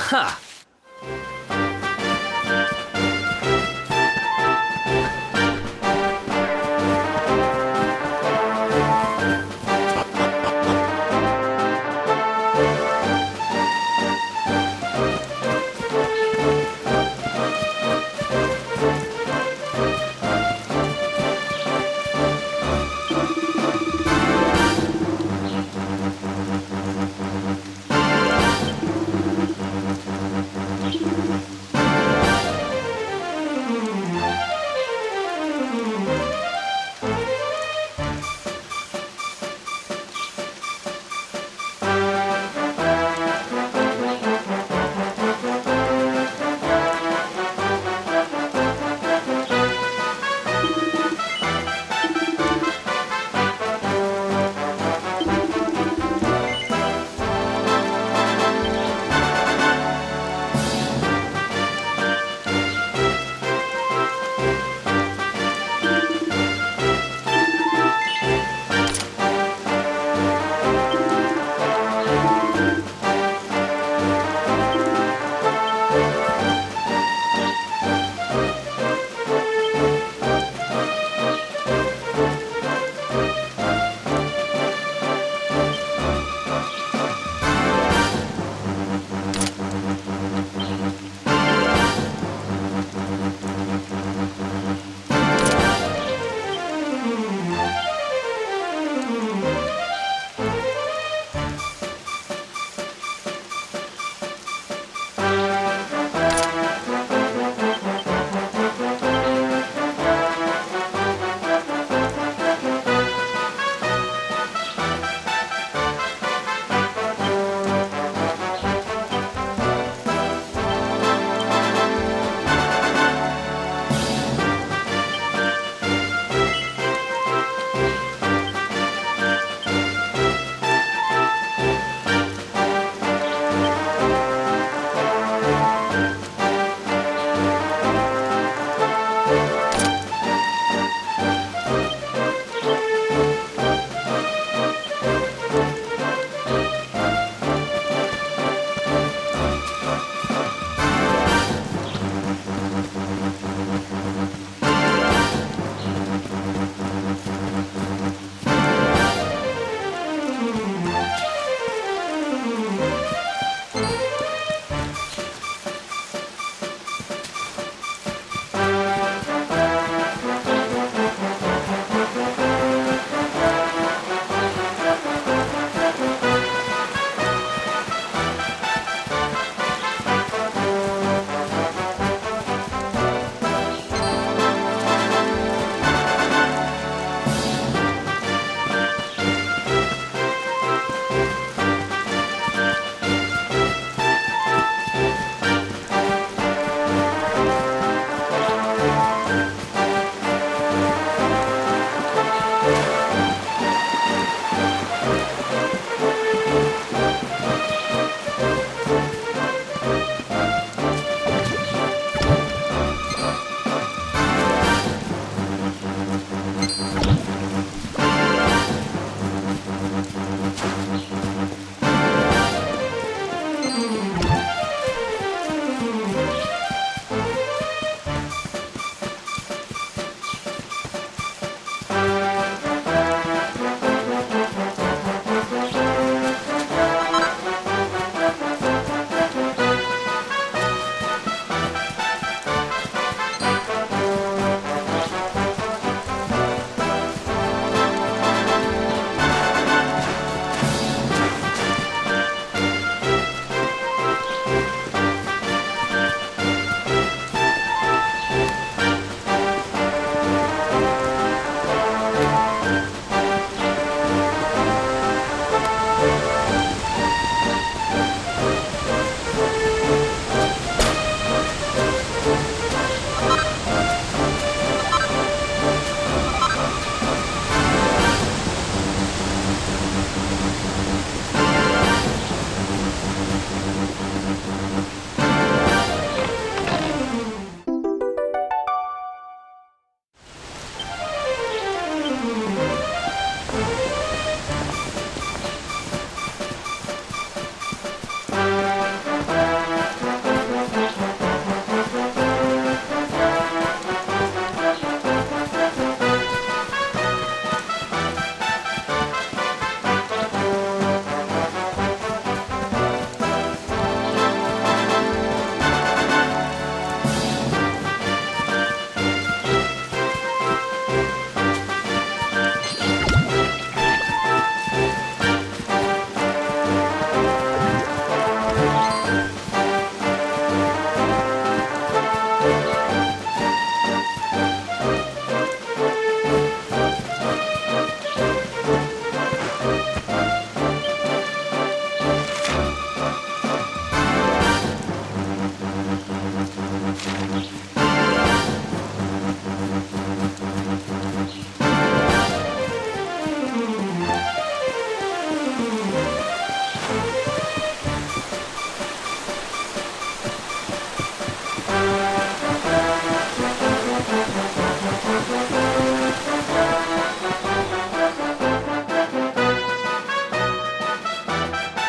Ha!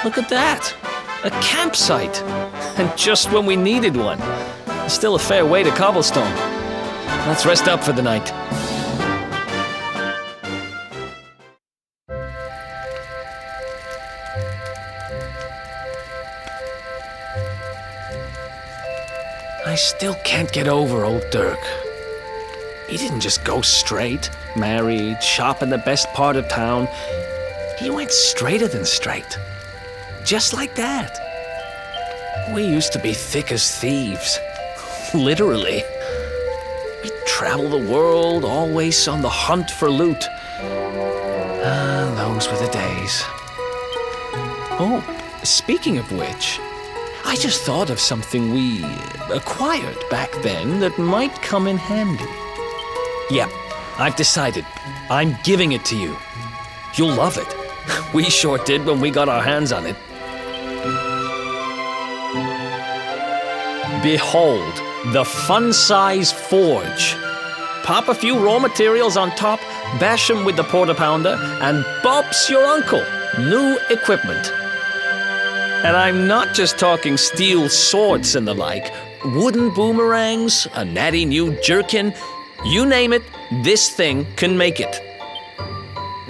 Look at that! A campsite! And just when we needed one. Still a fair way to cobblestone. Let's rest up for the night. I still can't get over old Dirk. He didn't just go straight, married, shop in the best part of town. He went straighter than straight. Just like that. We used to be thick as thieves. Literally. We'd travel the world, always on the hunt for loot. Those were the days. Oh, speaking of which, I just thought of something we acquired back then that might come in handy. Yep, I've decided. I'm giving it to you. You'll love it. We sure did when we got our hands on it. Behold, the fun-size forge. Pop a few raw materials on top, bash 'em with the porta-pounder, and bop's your uncle. New equipment. And I'm not just talking steel swords and the like. Wooden boomerangs, a natty new jerkin. You name it, this thing can make it.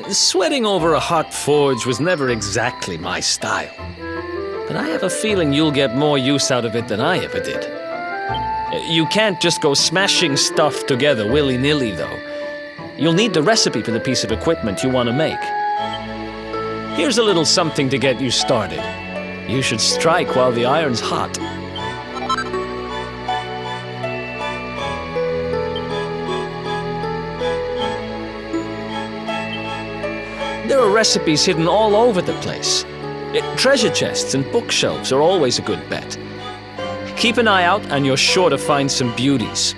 Sweating over a hot forge was never exactly my style. But I have a feeling you'll get more use out of it than I ever did. You can't just go smashing stuff together willy-nilly, though. You'll need the recipe for the piece of equipment you want to make. Here's a little something to get you started. You should strike while the iron's hot. There are recipes hidden all over the place. Treasure chests and bookshelves are always a good bet. Keep an eye out and you're sure to find some beauties.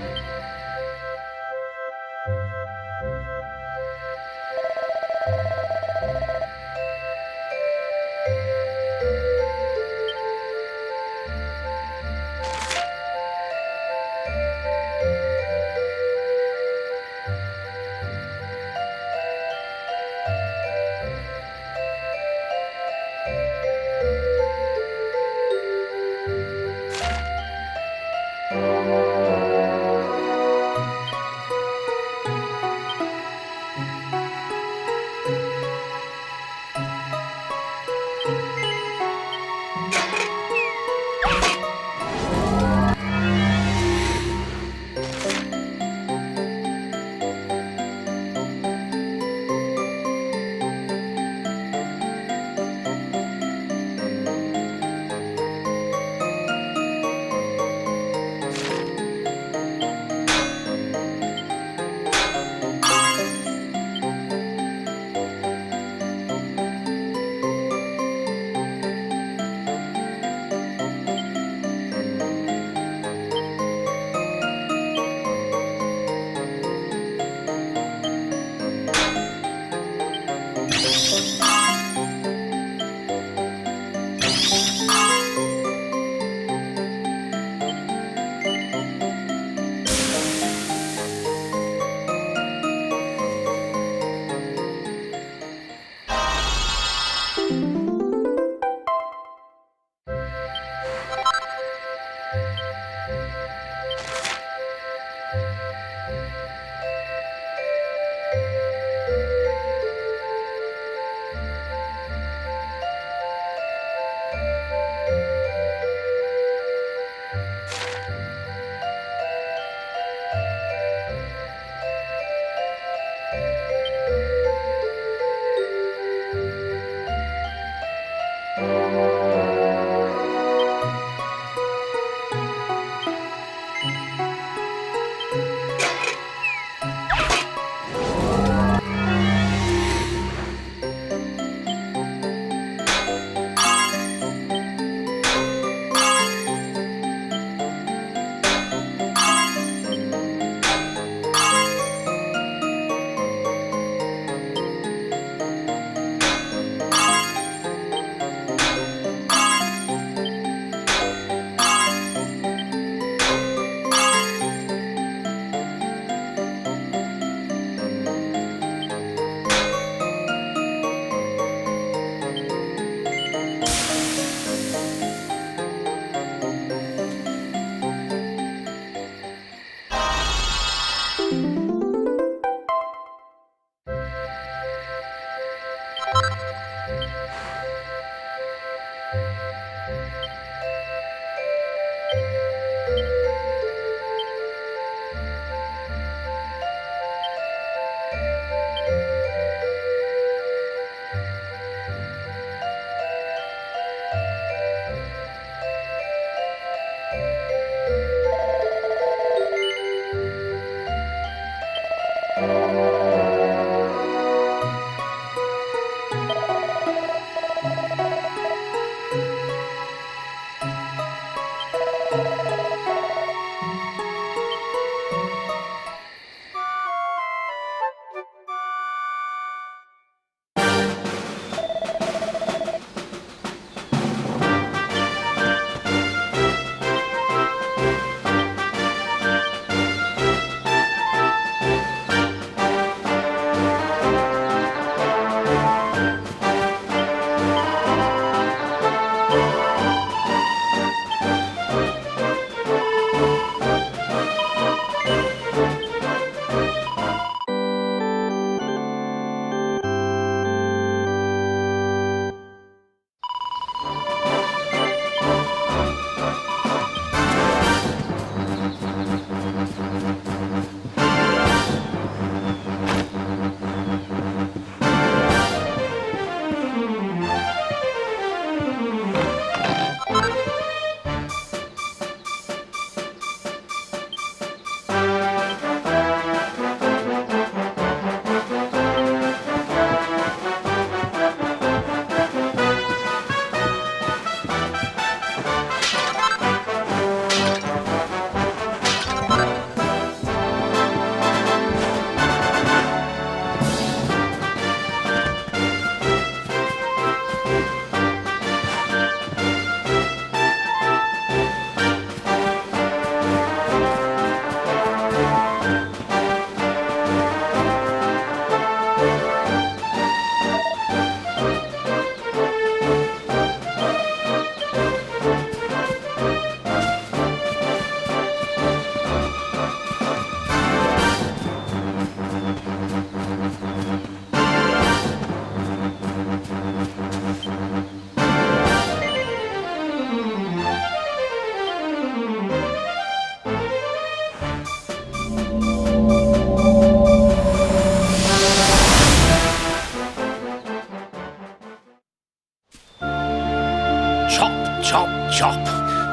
chop, chop,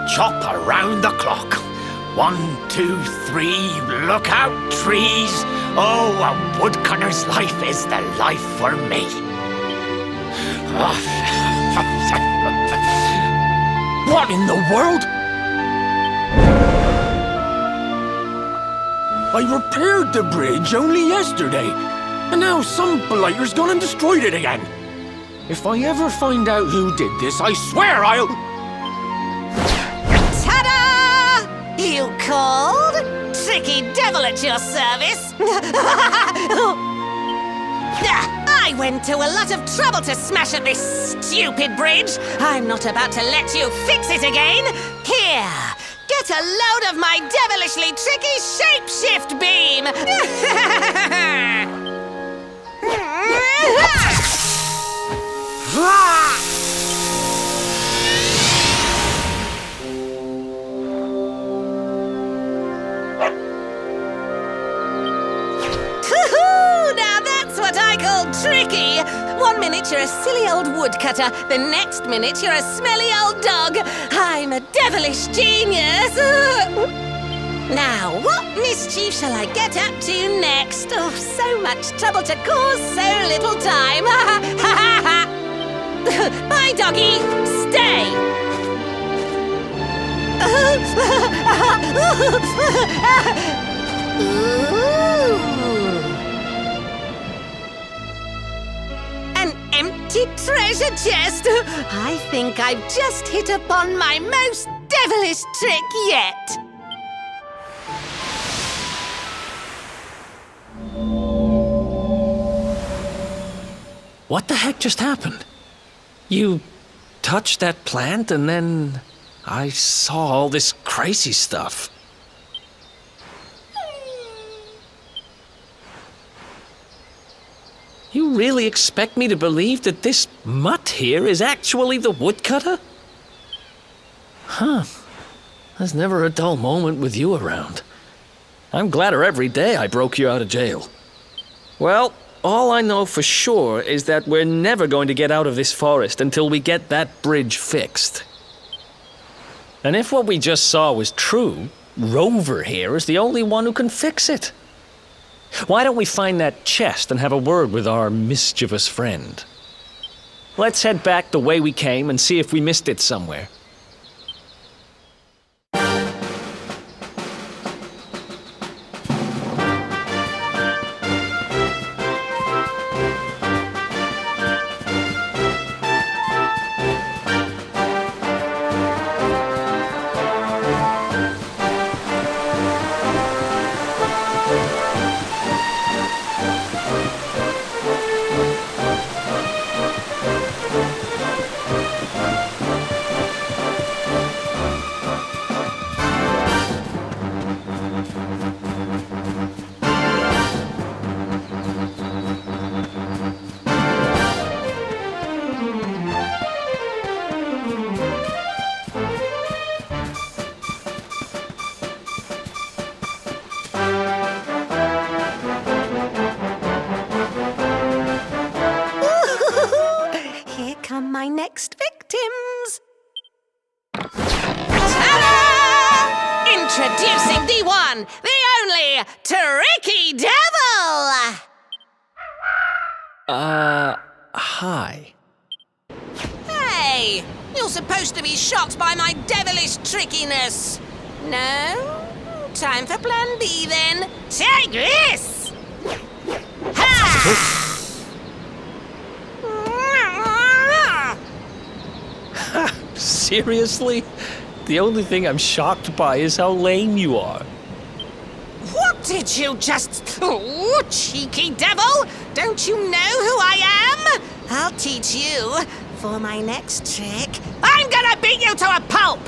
chop around the clock. 1, 2, 3, look out, trees. Oh, a woodcutter's life is the life for me. What in the world? I repaired the bridge only yesterday, and now some blighter's gone and destroyed it again. If I ever find out who did this, I swear I'll... Ta-da! You called? Tricky devil at your service. I went to a lot of trouble to smash at this stupid bridge. I'm not about to let you fix it again. Here, get a load of my devilishly tricky shapeshift beam. Now that's what I call tricky. 1 minute you're a silly old woodcutter, the next minute you're a smelly old dog. I'm a devilish genius. Now, what mischief shall I get up to next? Oh, so much trouble to cause so little time. Bye, doggy. Stay. An empty treasure chest. I think I've just hit upon my most devilish trick yet. What the heck just happened? You touched that plant and then I saw all this crazy stuff. You really expect me to believe that this mutt here is actually the woodcutter? Huh. There's never a dull moment with you around. I'm gladder every day I broke you out of jail. Well, all I know for sure is that we're never going to get out of this forest until we get that bridge fixed. And if what we just saw was true, Rover here is the only one who can fix it. Why don't we find that chest and have a word with our mischievous friend? Let's head back the way we came and see if we missed it somewhere. My next victims. Ta-da! Introducing the one, the only, Tricky Devil! Hi. Hey, you're supposed to be shocked by my devilish trickiness. No? Time for plan B then. Take this! Ha! Seriously? The only thing I'm shocked by is how lame you are. What did you just... Oh, cheeky devil! Don't you know who I am? I'll teach you. For my next trick, I'm gonna beat you to a pulp!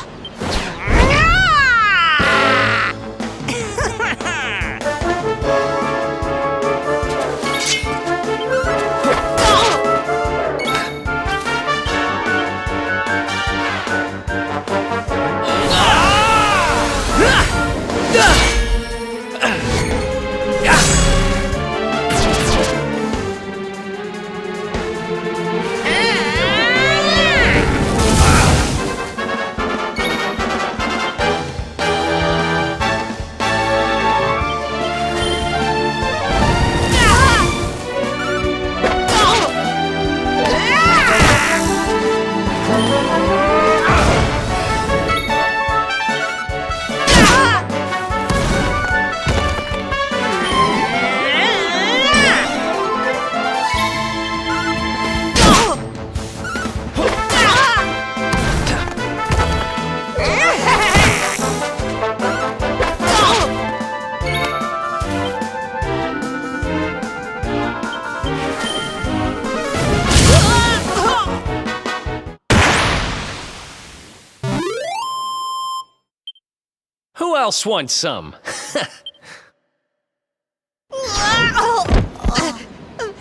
Who else wants some?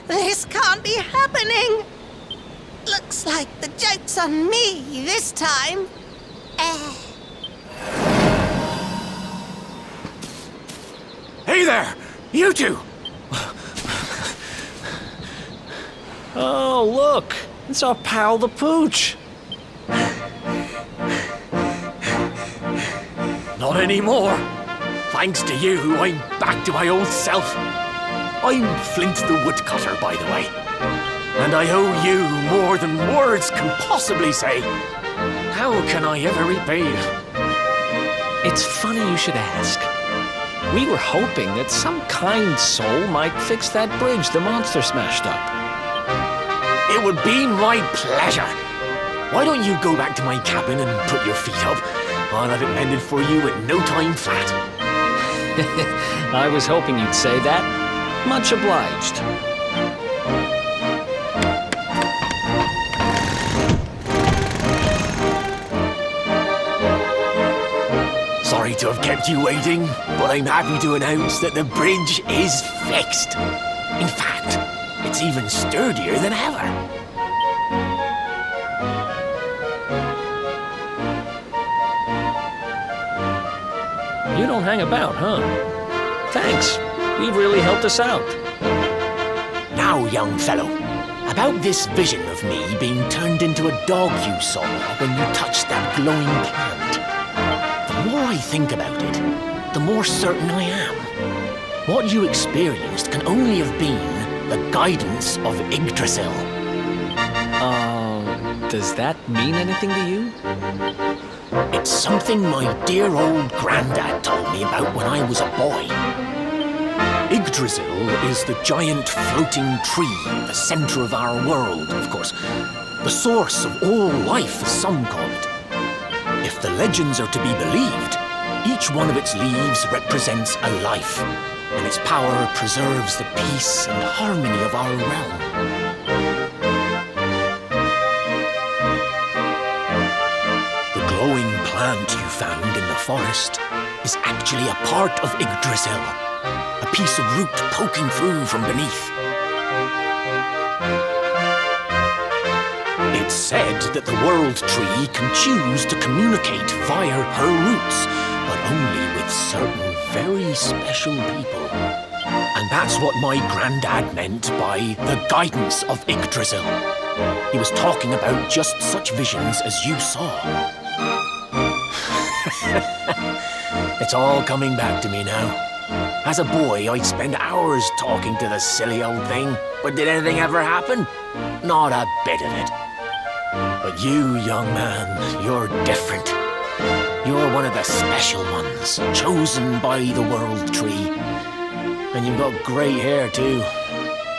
This can't be happening. Looks like the joke's on me this time. Hey there! You two! Oh, look! It's our pal the Pooch! Not anymore. Thanks to you, I'm back to my old self. I'm Flint the Woodcutter, by the way. And I owe you more than words can possibly say. How can I ever repay you? It's funny you should ask. We were hoping that some kind soul might fix that bridge the monster smashed up. It would be my pleasure. Why don't you go back to my cabin and put your feet up? I'll have it mended for you in no time flat. I was hoping you'd say that. Much obliged. Sorry to have kept you waiting, but I'm happy to announce that the bridge is fixed. In fact, it's even sturdier than ever. You don't hang about, huh? Thanks. You've really helped us out. Now, young fellow, about this vision of me being turned into a dog you saw when you touched that glowing plant. The more I think about it, the more certain I am. What you experienced can only have been the guidance of Yggdrasil. Does that mean anything to you? It's something my dear old granddad told me about when I was a boy. Yggdrasil is the giant floating tree in the center of our world, of course. The source of all life, as some call it. If the legends are to be believed, each one of its leaves represents a life, and its power preserves the peace and harmony of our realm. The glowing plant you found in the forest is actually a part of Yggdrasil, a piece of root poking through from beneath. It's said that the World Tree can choose to communicate via her roots, but only with certain very special people. And that's what my granddad meant by the guidance of Yggdrasil. He was talking about just such visions as you saw. It's all coming back to me now. As a boy, I'd spend hours talking to the silly old thing, but did anything ever happen? Not a bit of it. But you, young man, you're different. You're one of the special ones, chosen by the World Tree. And you've got grey hair, too.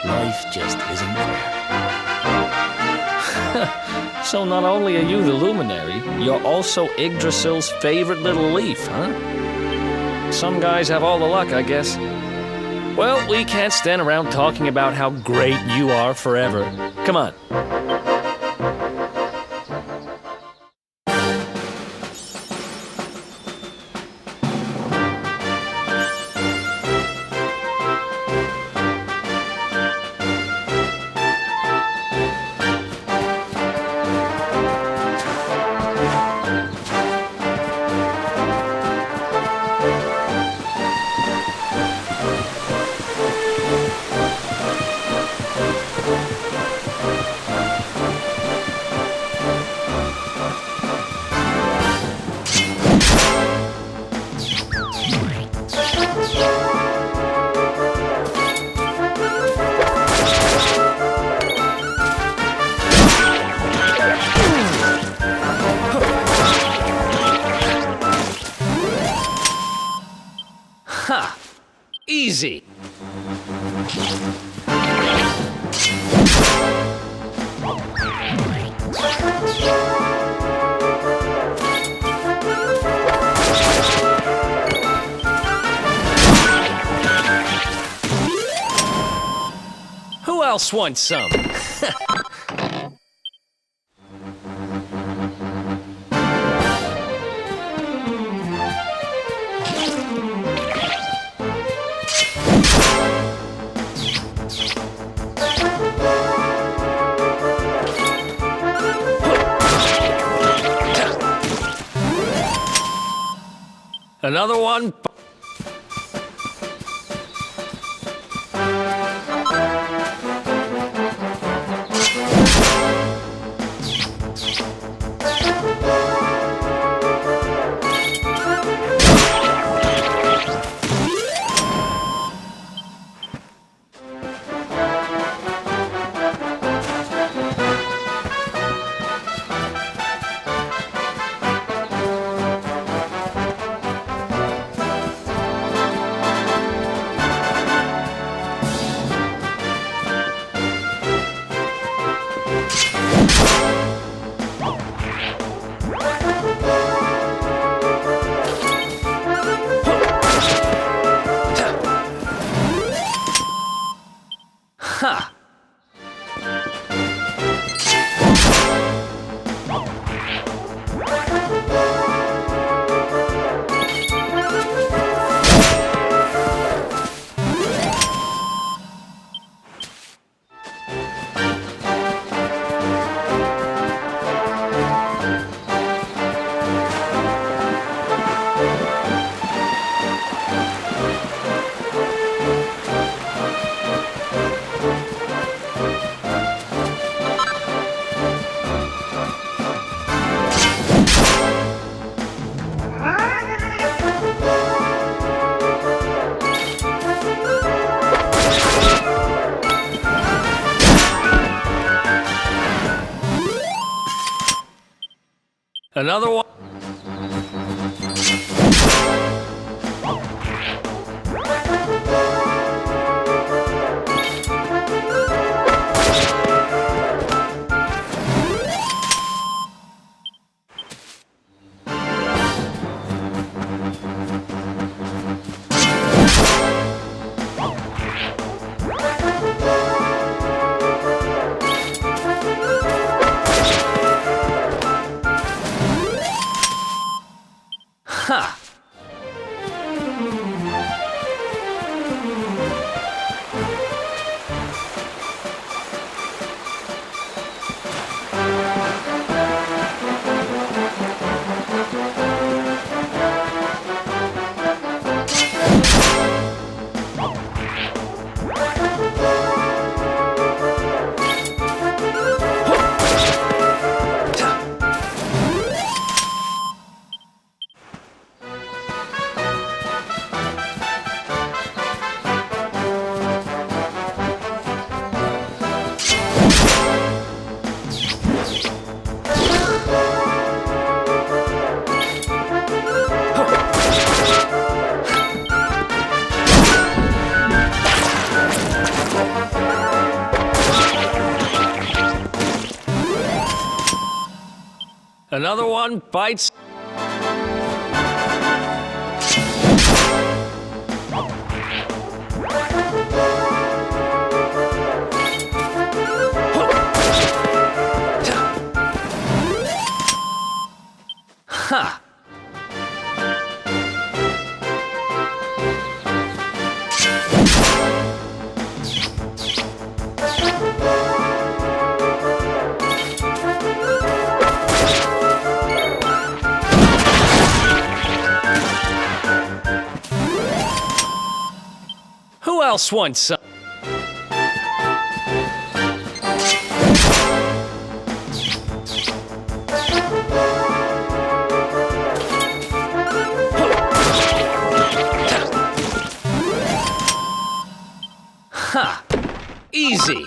Life just isn't fair. So not only are you the Luminary, you're also Yggdrasil's favorite little leaf, huh? Some guys have all the luck, I guess. Well, we can't stand around talking about how great you are forever. Come on. Ha! Easy! Who else wants some? Another one. Ha! Another one. Ha! Another one bites. Ha! Who else wants some? Ha! Easy.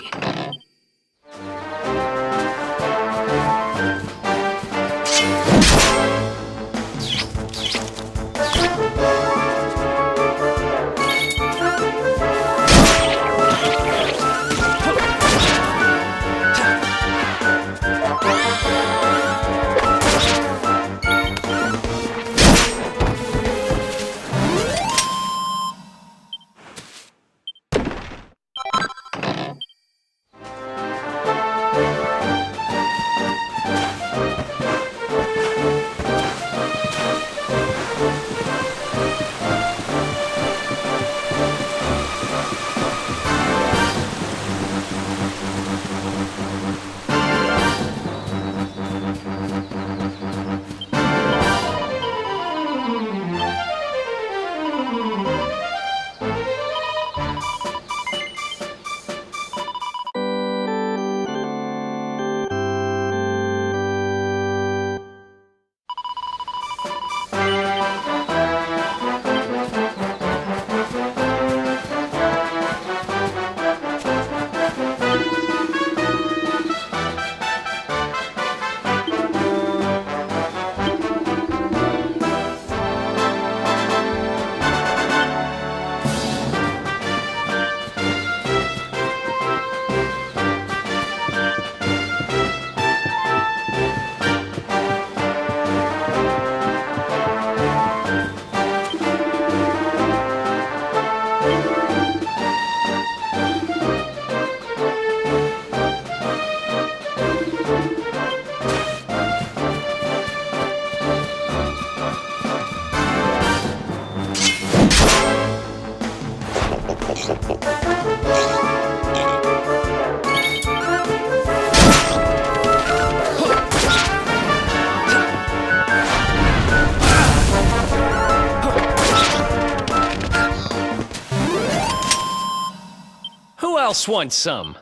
else wants some?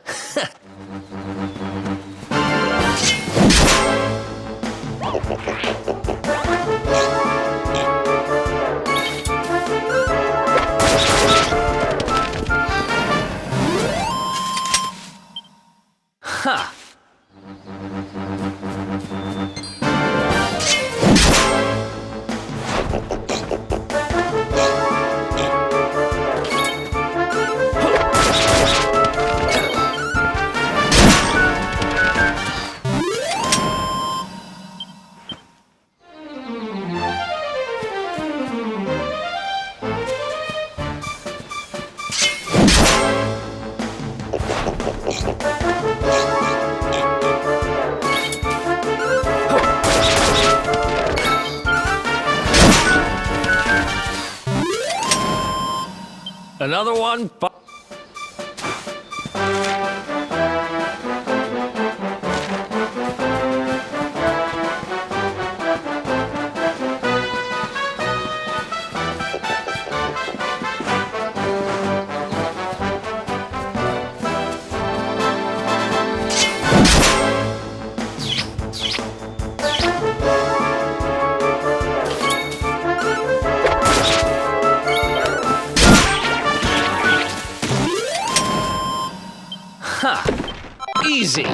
Ha! Another one? Ha! Easy!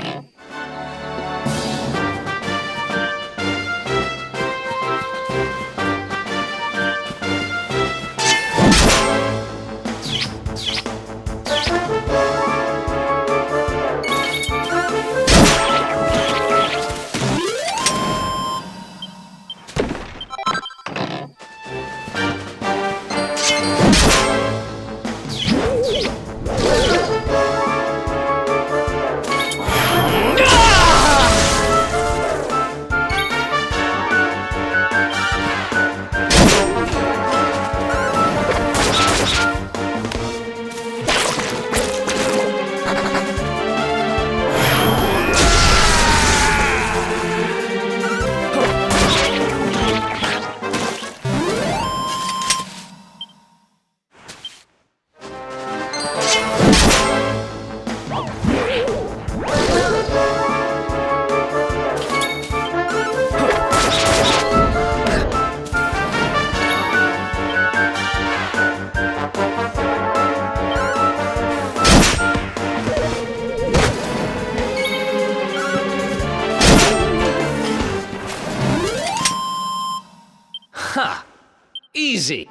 Ha! Easy!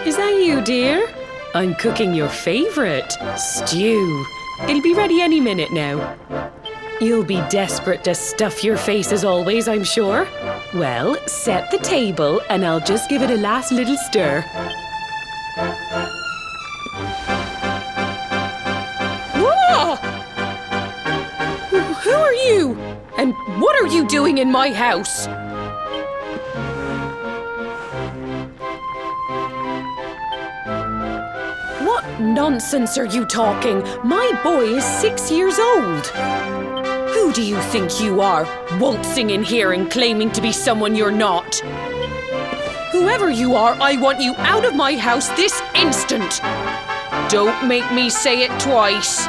Is that you, dear? I'm cooking your favourite, stew. It'll be ready any minute now. You'll be desperate to stuff your face as always, I'm sure. Well, set the table and I'll just give it a last little stir. Whoa! Who are you? And what are you doing in my house? What nonsense are you talking? My boy is 6 years old. Who do you think you are, waltzing in here and claiming to be someone you're not? Whoever you are, I want you out of my house this instant. Don't make me say it twice.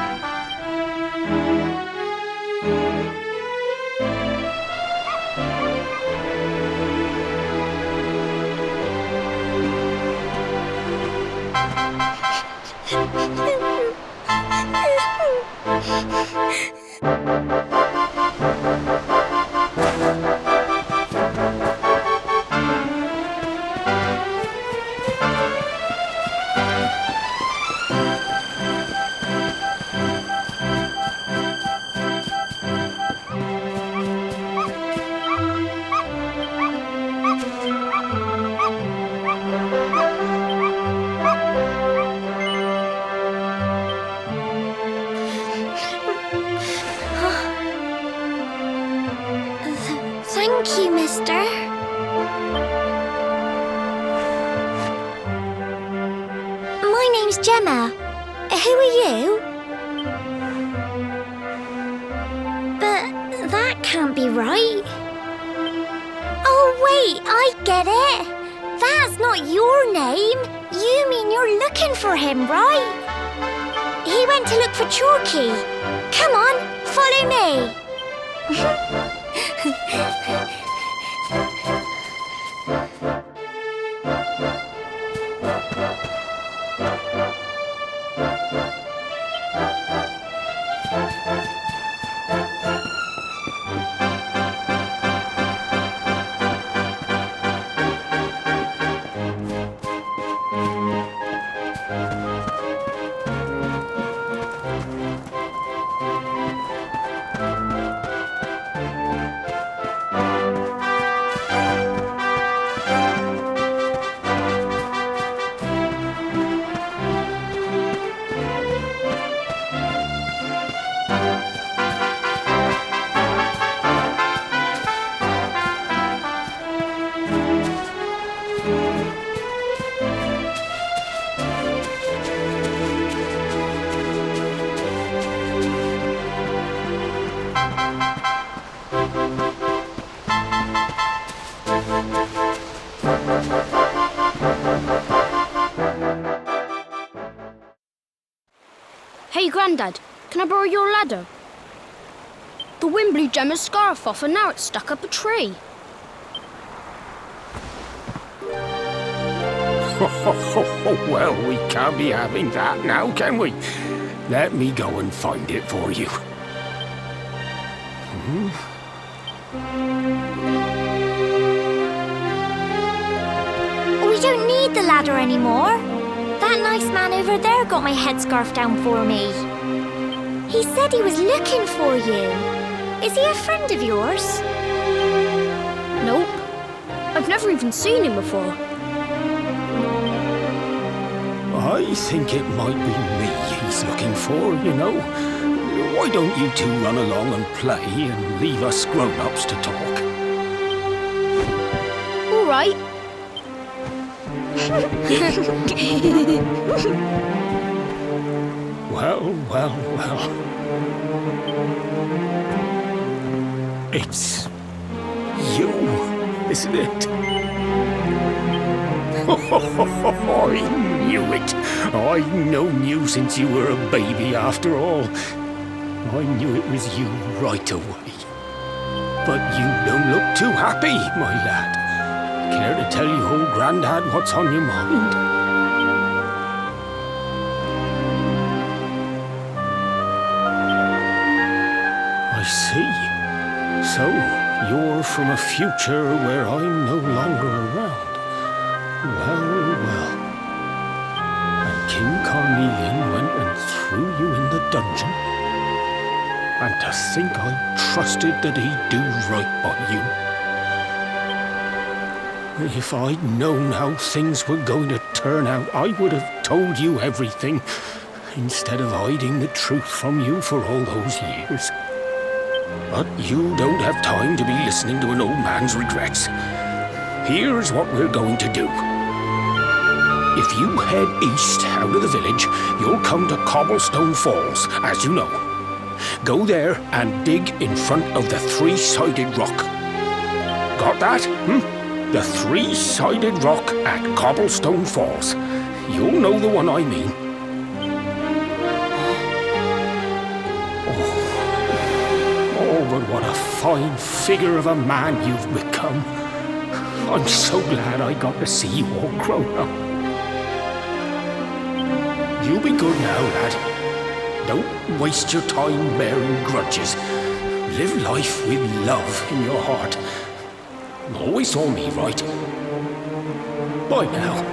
Thank you, mister. My name's Gemma. Who are you? But that can't be right. Oh, wait, I get it. That's not your name. You mean you're looking for him, right? He went to look for Chalky. Come on, follow me. Grandad, can I borrow your ladder? The wind blew Gemma's scarf off and now it's stuck up a tree. Well, we can't be having that now, can we? Let me go and find it for you. We don't need the ladder anymore. That nice man over there got my headscarf down for me. He said he was looking for you. Is he a friend of yours? Nope. I've never even seen him before. I think it might be me he's looking for, you know. Why don't you two run along and play and leave us grown-ups to talk? All right. Well. It's you, isn't it? I knew it. I've known you since you were a baby after all. I knew it was you right away. But you don't look too happy, my lad. Care to tell your old Grandad what's on your mind? I see. So, you're from a future where I'm no longer around. Well. And King Carnelian went and threw you in the dungeon. And to think I trusted that he'd do right by you. If I'd known how things were going to turn out, I would have told you everything, instead of hiding the truth from you for all those years. But you don't have time to be listening to an old man's regrets. Here's what we're going to do. If you head east out of the village, you'll come to Cobblestone Falls, as you know. Go there and dig in front of the three-sided rock. Got that? The three-sided rock at Cobblestone Falls. You'll know the one I mean. Oh, but what a fine figure of a man you've become. I'm so glad I got to see you all grown up. You be good now, lad. Don't waste your time bearing grudges. Live life with love in your heart. Always saw me right. Bye now.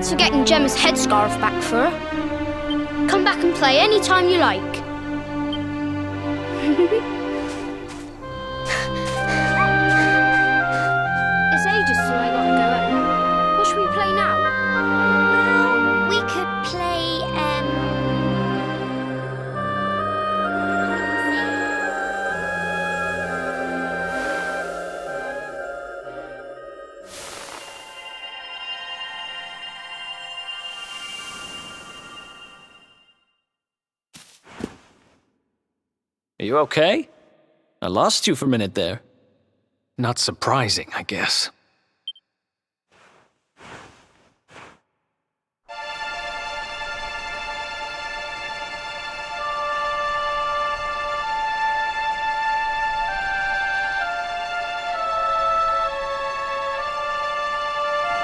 Thanks for getting Gemma's headscarf back for her. Come back and play any time you like. It's ages till I gotta go home. What should we play now? Well, we could play, Are you okay? I lost you for a minute there. Not surprising, I guess.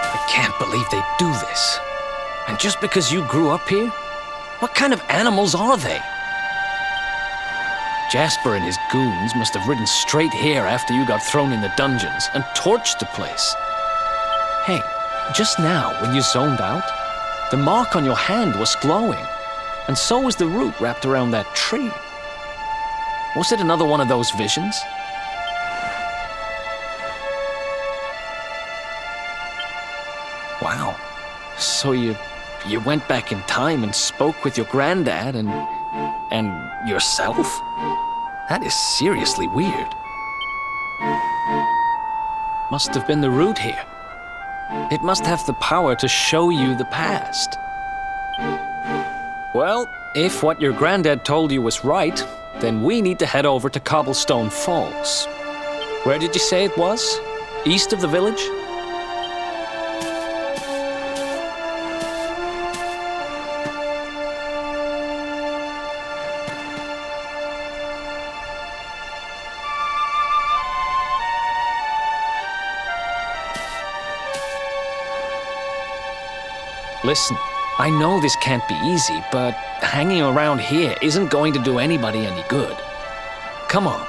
I can't believe they do this. And just because you grew up here? What kind of animals are they? Jasper and his goons must have ridden straight here after you got thrown in the dungeons and torched the place. Hey, just now, when you zoned out, the mark on your hand was glowing, and so was the root wrapped around that tree. Was it another one of those visions? Wow. So you went back in time and spoke with your granddad and yourself? That is seriously weird. Must have been the root here. It must have the power to show you the past. Well, if what your granddad told you was right, then we need to head over to Cobblestone Falls. Where did you say it was? East of the village? Listen, I know this can't be easy, but hanging around here isn't going to do anybody any good. Come on,